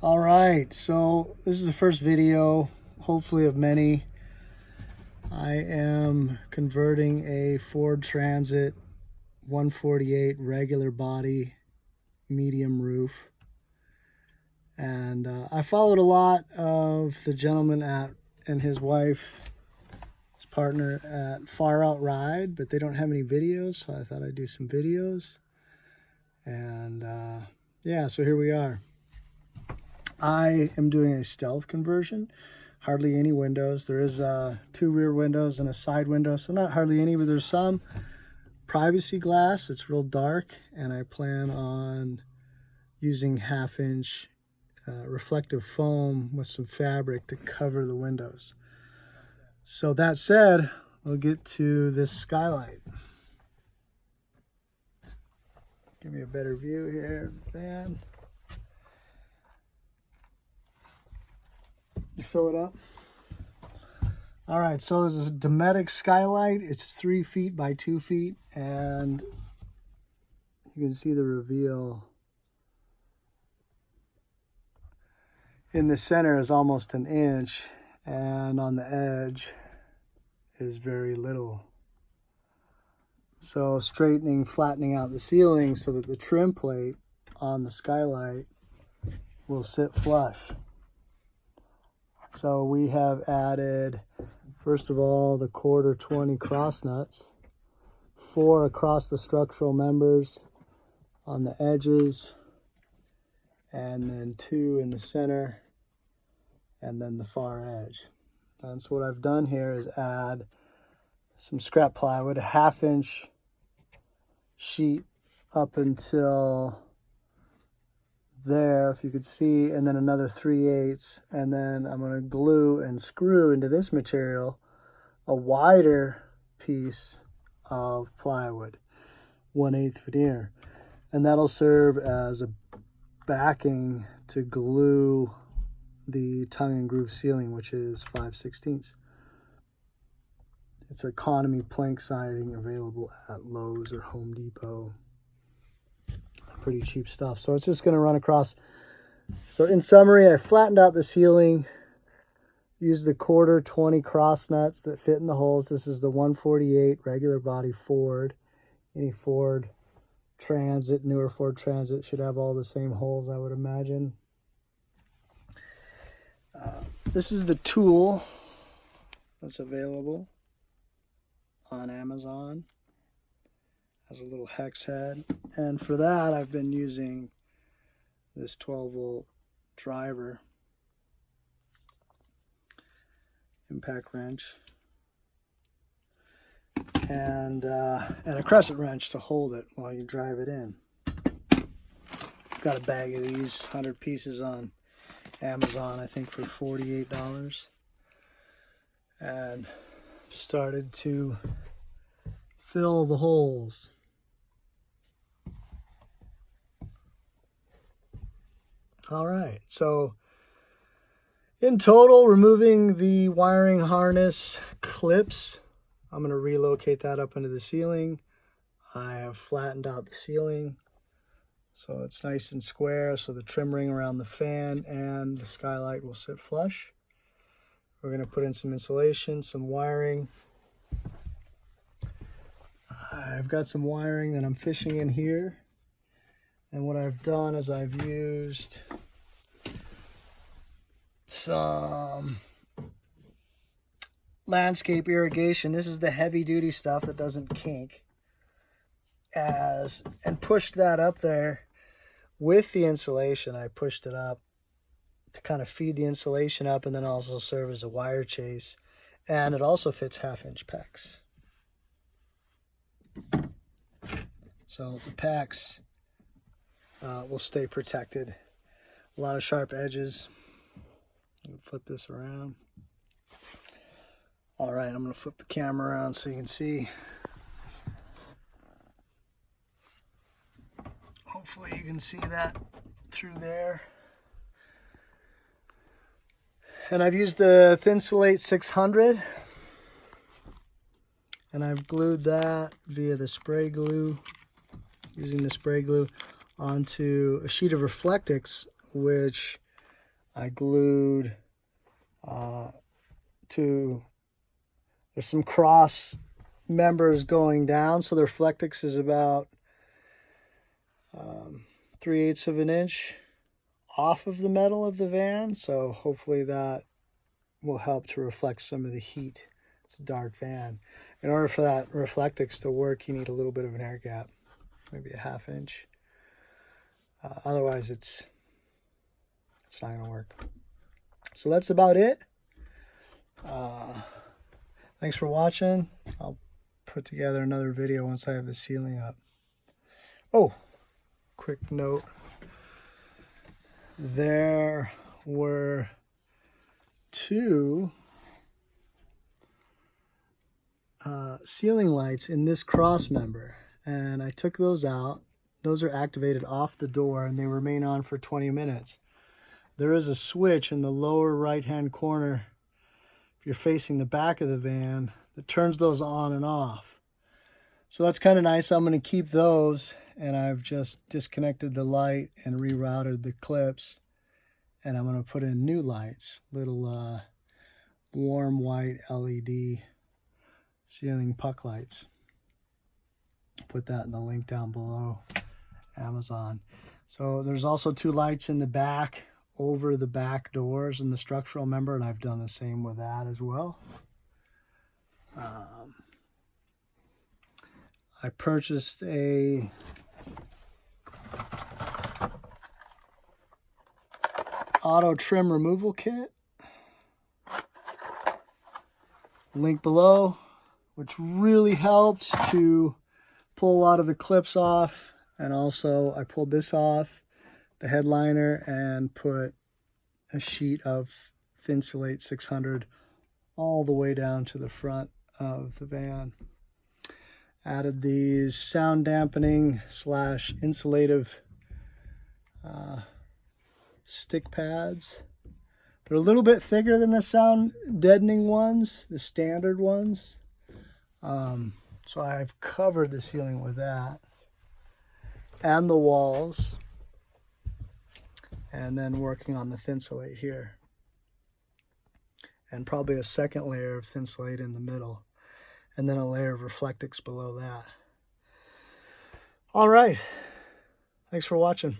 All right, so this is the first video, hopefully of many. I am converting a Ford Transit 148 regular body, medium roof. And I followed a lot of the gentleman and his wife, his partner at Far Out Ride, but they don't have any videos, so I thought I'd do some videos. And yeah, so here we are. I am doing a stealth conversion, hardly any windows. There is 2 rear windows and a side window, so not hardly any, but there's some privacy glass. It's real dark, and I plan on using 1/2-inch reflective foam with some fabric to cover the windows. So that said, we'll get to this skylight. Give me a better view here, man. You fill it up. All right, so this is a Dometic skylight. It's 3 feet by 2 feet, and you can see the reveal in the center is almost 1 inch, and on the edge is very little. So straightening, flattening out the ceiling so that the trim plate on the skylight will sit flush. So we have added, first of all, the 1/4 cross nuts, 4 across the structural members on the edges, and then 2 in the center, and then the far edge. And so what I've done here is add some scrap plywood, a 1/2-inch sheet up until there, if you could see, and then another 3/8, and then I'm going to glue and screw into this material a wider piece of plywood, 1/8 veneer, and that'll serve as a backing to glue the tongue and groove ceiling, which is 5/16. It's economy plank siding available at Lowe's or Home Depot. Pretty cheap stuff. So it's just going to run across. So in summary, I flattened out the ceiling, used the 1/4 cross nuts that fit in the holes. This is the 148 regular body Ford. Any Ford Transit, newer Ford Transit, should have all the same holes, I would imagine. This is the tool that's available on Amazon. Has a little hex head, and for that I've been using this 12-volt driver, impact wrench, and a crescent wrench to hold it while you drive it in. Got a bag of these, 100 pieces on Amazon, I think for $48, and started to fill the holes. All right, so in total, removing the wiring harness clips, I'm going to relocate that up into the ceiling. I have flattened out the ceiling so it's nice and square, so the trim ring around the fan and the skylight will sit flush. We're going to put in some insulation, some wiring. I've got some wiring that I'm fishing in here. And what I've done is I've used some landscape irrigation. This is the heavy duty stuff that doesn't kink. And pushed that up there with the insulation. I pushed it up to kind of feed the insulation up, and then also serve as a wire chase. And it also fits 1/2-inch packs. So the packs will stay protected. A lot of sharp edges. Flip this around. All right, I'm going to flip the camera around so you can see. Hopefully you can see that through there. And I've used the Thinsulate 600, and I've glued that via the spray glue, using the spray glue onto a sheet of Reflectix, which I glued there's some cross members going down, so the Reflectix is about 3/8 of an inch off of the metal of the van, so hopefully that will help to reflect some of the heat. It's a dark van. In order for that Reflectix to work, you need a little bit of an air gap, maybe a 1/2 inch. Otherwise, it's not going to work. So that's about it. Thanks for watching. I'll put together another video once I have the ceiling up. Oh, quick note. There were 2 ceiling lights in this cross member, and I took those out. Those are activated off the door, and they remain on for 20 minutes. There is a switch in the lower right-hand corner, if you're facing the back of the van, that turns those on and off. So that's kind of nice. I'm going to keep those, and I've just disconnected the light and rerouted the clips, and I'm going to put in new lights, little warm white LED ceiling puck lights. Put that in the link down below, Amazon. So there's also 2 lights in the back over the back doors in the structural member, and I've done the same with that as well. I purchased a auto trim removal kit, link below, which really helped to pull a lot of the clips off. And also I pulled this off, the headliner, and put a sheet of Thinsulate 600 all the way down to the front of the van. Added these sound dampening / insulative stick pads. They're a little bit thicker than the sound deadening ones, the standard ones. So I've covered the ceiling with that and the walls, and then working on the Thinsulate here, and probably a second layer of Thinsulate in the middle, and then a layer of Reflectix below that. All right, thanks for watching.